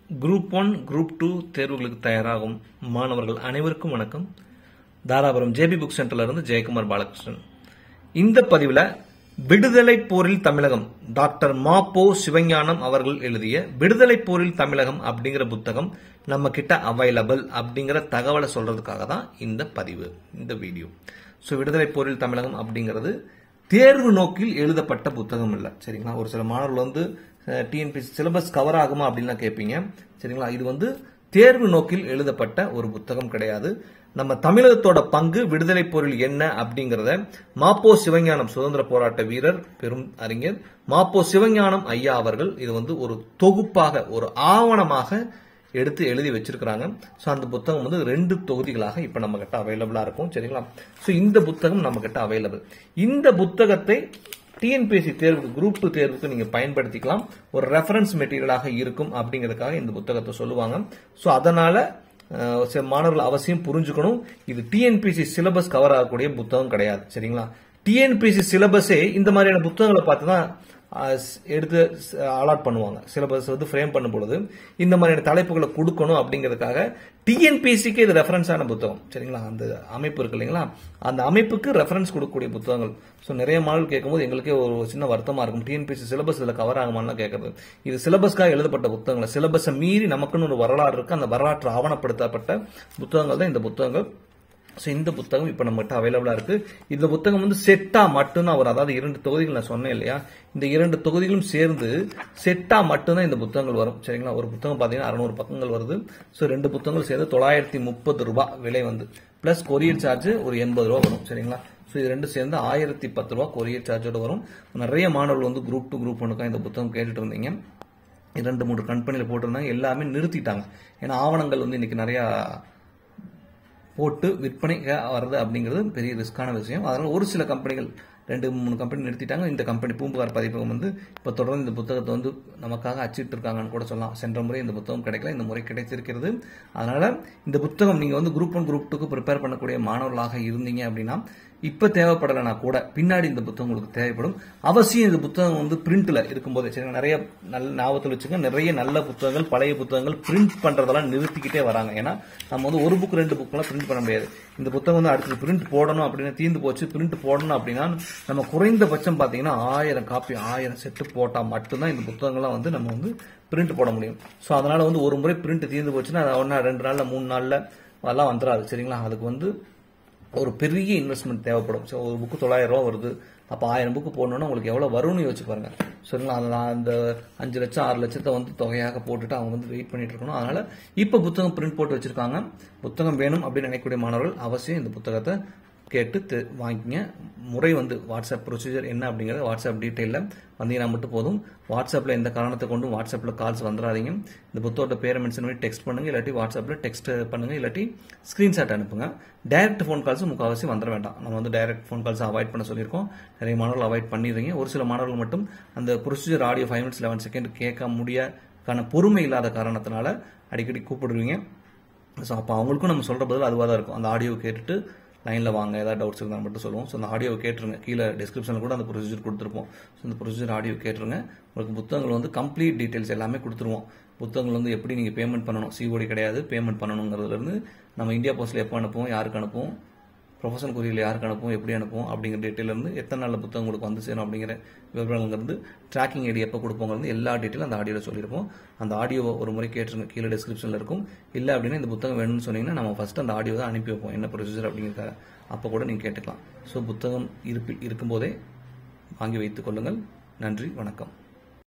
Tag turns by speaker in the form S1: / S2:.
S1: Group 1 group 2 தேர்வுகளுக்கு தயாராகும் மாணவர்கள் அனைவருக்கும் வணக்கம். தாராபுரம் ஜேபி புக் சென்டர்ல இருந்து ஜெயக்குமார் பாலகிருஷ்ணன். இந்த பதிவுல விடுதலை போரில் தமிழகம் டாக்டர் மாப்போ சிவஞானம் அவர்கள் எழுதிய விடுதலை போரில் தமிழகம் அப்படிங்கிற புத்தகம் நம்ம கிட்ட அவைலபிள் அப்படிங்கிற தகவலை சொல்றதுக்காக தான் இந்த பதிவு, இந்த வீடியோ. விடுதலை போரில் தமிழகம் அப்படிங்கிறது தேர்வு நோக்கில் எழுதப்பட்ட புத்தகம் இல்ல, சரிங்களா? ஒரு சில மாணவர்கள் வந்து டிஎன்பிஎஸ்சி சிலபஸ் கவர் ஆகுமா அப்படின்லாம் கேட்பீங்க, சரிங்களா? இது தேர்வு நோக்கில் எழுதப்பட்ட ஒரு புத்தகம் கிடையாது. நம்ம தமிழகத்தோட பங்கு விடுதலை போரில் என்ன அப்படிங்கறத மாப்போ சிவஞானம், சுதந்திர போராட்ட வீரர், பெரும் அறிஞர் மாப்போ சிவஞானம் ஐயா அவர்கள் இது ஒரு தொகுப்பாக, ஒரு ஆவணமாக எடுத்து எழுதி வச்சிருக்காங்க. அந்த புத்தகம் 2 தொகுதிகளாக இப்ப நம்ம கிட்ட அவைலபிளா இருக்கும், சரிங்களா? இந்த புத்தகம் நம்ம கிட்ட அவைலபிள். இந்த புத்தகத்தை டிஎன்பிஎஸ்சி தேர்வுக்கு, குரூப் 2 தேர்வுக்கு நீங்க பயன்படுத்திக்கலாம். ஒரு ரெஃபரன்ஸ் மெட்டீரியலாக இருக்கும் அப்படிங்கிறதுக்காக இந்த புத்தகத்தை சொல்லுவாங்க. அதனால சில மாணவர்கள் அவசியம் புரிஞ்சுக்கணும், இது டிஎன்பிஎஸ்சி சிலபஸ் கவர் ஆகக்கூடிய புத்தகம் கிடையாது, சரிங்களா? டிஎன்பிஎஸ்சி சிலபஸே இந்த மாதிரியான புத்தகங்களை பார்த்துதான் எடுத்து அலாட் பண்ணுவாங்க. சிலபஸ் ஃப்ரேம் பண்ணும் பொழுது இந்த மாதிரியான தலைப்புகளை கொடுக்கணும் அப்படிங்கிறதுக்காக டிஎன்பிஎஸ்சிக்கு இது ரெஃபரன்ஸான புத்தகம், சரிங்களா? அந்த அமைப்பு இருக்கு இல்லைங்களா, அந்த அமைப்புக்கு ரெஃபரன்ஸ் கொடுக்கக்கூடிய புத்தகங்கள். நிறைய மாணவர்கள் கேட்கும்போது எங்களுக்கே ஒரு சின்ன வருத்தமா இருக்கும், டிஎன்பிஎஸ்சி சிலபஸ் இதுல கவர் ஆகுமான்னு கேட்கறது. இது சிலபஸ்க்காக எழுதப்பட்ட புத்தகங்கள், சிலபஸை மீறி நமக்குன்னு ஒரு வரலாறு இருக்கு, அந்த வரலாற்று ஆவணப்படுத்தப்பட்ட புத்தகங்கள் தான் இந்த புத்தகங்கள். இந்த புத்தகம் இப்ப நம்ம கிட்ட அவைலபிளா இருக்கு. இந்த புத்தகம் செட்டா மட்டும்தான் வரும், அதாவது 2 தொகுதிகள் நான் சொன்னேன் இல்லையா, இந்த 2 தொகுதிகளும் சேர்ந்து செட்டா மட்டும்தான் இந்த புத்தகங்கள் வரும், சரிங்களா? ஒரு புத்தகம் பாத்தீங்கன்னா 600 பக்கங்கள் வருது. 2 புத்தகங்கள் சேர்ந்து 930 ரூபாய் விலை பிளஸ் கொரியர் சார்ஜ் ஒரு 80 ரூபாய் வரும், சரிங்களா? இது 2 சேர்ந்து 1010 ரூபாய் கொரியர் சார்ஜோட வரும். நிறைய மாணவர்கள் குரூப் 2 குரூப் 1 இந்த புத்தகம் கேட்டுட்டு இருந்தீங்க. 2-3 கம்பெனில போட்டிருந்தாங்க, எல்லாமே நிறுத்திட்டாங்க. ஏன்னா ஆவணங்கள் இன்னைக்கு நிறைய போட்டு விற்பனை வருது அப்படிங்கிறது பெரிய ரிஸ்கான விஷயம். அதனால ஒரு சில கம்பெனிகள் 2-3 கம்பெனி நிறுத்திட்டாங்க. இந்த கம்பெனி பூம்புகார் பதிப்பகம் இப்ப தொடர்ந்து இந்த புத்தகத்தை நமக்காக அச்சிட்டு இருக்காங்கன்னு கூட சொல்லலாம். சென்ற முறை இந்த புத்தகம் கிடைக்கல, இந்த முறை கிடைத்திருக்கிறது. அதனால இந்த புத்தகம் நீங்க குரூப் 1 குரூப் 2க்கு ப்ரிப்பேர் பண்ணக்கூடிய மாணவர்களாக இருந்தீங்க அப்படின்னா இப்ப தேவைப்படலைன்னா கூட பின்னாடி இந்த புத்தகம் உங்களுக்கு தேவைப்படும். அவசியம் இந்த புத்தகம் பிரிண்ட்ல இருக்கும்போது, சரி, நிறைய நல்ல ஞாபகத்தில் வச்சுக்க, நிறைய நல்ல புத்தகங்கள், பழைய புத்தகங்கள் பிரிண்ட் பண்றதெல்லாம் நிறுத்திக்கிட்டே வராங்க. ஏன்னா நம்ம ஒரு புக் 2 புக் எல்லாம் பிரிண்ட் பண்ண முடியாது. இந்த புத்தகம் அடுத்து பிரிண்ட் போடணும் அப்படின்னு தீர்ந்து போச்சு. பிரிண்ட் போடணும் அப்படின்னா நம்ம குறைந்தபட்சம் பாத்தீங்கன்னா 1000 காப்பி, 1000 செட்டு போட்டா மட்டும்தான் இந்த புத்தகங்கள்லாம் நம்ம பிரிண்ட் போட முடியும். அதனால ஒரு முறை பிரிண்ட் தீர்ந்து போச்சுன்னா 1-2 நாள்ல 3 நாள்ல அதெல்லாம் வந்துடாது, சரிங்களா? அதுக்கு ஒரு பெரிய இன்வெஸ்ட்மெண்ட் தேவைப்படும். ஒரு புக்கு 900 ரூபாய் வருது, அப்ப 1000 புக்கு போடணும்னா உங்களுக்கு எவ்வளவு வரும்னு யோசிச்சு பாருங்க, சரிங்களா? அந்த 5 லட்சம் 6 லட்சத்தை தொகையாக போட்டுட்டு அவங்க வெயிட் பண்ணிட்டு இருக்கணும். அதனால இப்ப புத்தகம் பிரிண்ட் போட்டு வச்சிருக்காங்க. புத்தகம் வேணும் அப்படின்னு நினைக்கக்கூடிய மாணவர்கள் அவசியம் இந்த புத்தகத்தை கேட்டு வாங்கிங்க. முறை வாட்ஸ்அப் ப்ரொசீஜர் என்ன அப்படிங்கறது வாட்ஸ்அப் டீடைல்ல வந்தீங்கன்னா மட்டும் போதும். வாட்ஸ்அப்ல எந்த காரணத்தை கொண்டும் வாட்ஸ்அப்ல கால்ஸ் வந்துடாதீங்க. இந்த புத்தகத்தோட பேரை மென்ஷன் பண்ணி டெக்ஸ்ட் பண்ணுங்க, இல்லாட்டி வாட்ஸ்அப்ல டெக்ஸ்ட் பண்ணுங்க, இல்லாட்டி ஸ்கிரீன்ஷாட் அனுப்புங்க. டைரக்ட் போன் கால்ஸ் முக்கால்வாசி வந்துட வேண்டாம். நம்ம டைரக்ட் போன் கால்ஸ் அவாய்ட் பண்ண சொல்லியிருக்கோம். நிறைய மாணவர்கள் அவாய்ட் பண்ணிடுறீங்க. ஒரு சில மாணவர்கள் மட்டும் அந்த ப்ரொசீஜர் ஆடியோ 5 minutes 11 seconds கேட்க முடியாத பொறுமை இல்லாத காரணத்தினால அடிக்கடி கூப்பிடுவீங்க. அப்ப அவங்களுக்கும் நம்ம சொல்ற பதில் அதுவாக தான் இருக்கும். அந்த ஆடியோ கேட்டுட்டு லைன்ல வாங்க, ஏதாவது டவுட்ஸ் இருந்தால் மட்டும் சொல்லுவோம். அந்த ஆடியோ கேட்டுருங்க. கீழே டிஸ்கிரிப்ஷன்ல கூட அந்த ப்ரொசீஜர் கொடுத்துருப்போம். அந்த ப்ரொசீஜர் ஆடியோ கேட்டுருங்க. உங்களுக்கு புத்தகங்கள் கம்ப்ளீட் டீடைல்ஸ் எல்லாமே கொடுத்துருவோம். புத்தகங்கள் எப்படி நீங்க பேமெண்ட் பண்ணணும், சிஓடி கிடையாது, பேமெண்ட் பண்ணணுங்கிறதுல இருந்து நம்ம இந்தியா போஸ்ட்ல எப்போ அனுப்புவோம், யாருக்கு அனுப்புவோம், ப்ரொஃபஷனல் கொரியர்ல யாருக்கு அனுப்புவோம், எப்படி அனுப்புவோம் அப்படிங்கிற டீட்டெயில் இருந்து எத்தனை நாள் புத்தகம் உங்களுக்கு சேரும் அப்படிங்கிற விவரங்கள் ட்ராக்கிங் ஐடி எப்போ கொடுப்போங்கிறது எல்லா டீட்டெயிலும் அந்த ஆடியோவில் சொல்லியிருப்போம். அந்த ஆடியோவை ஒரு முறை கேட்டுருங்க, கீழே டிஸ்கிரிப்ஷன்ல இருக்கும். இல்லை அப்படின்னா இந்த புத்தகம் வேணும்னு சொன்னீங்கன்னா நம்ம ஃபர்ஸ்ட் அந்த ஆடியோ தான் அனுப்பி வைப்போம், என்ன ப்ரொசீஜர் அப்படிங்கிறத. அப்போ கூட நீங்க கேட்டுக்கலாம். புத்தகம் இருக்கும்போதே வாங்கி வைத்துக் கொள்ளுங்கள். நன்றி, வணக்கம்.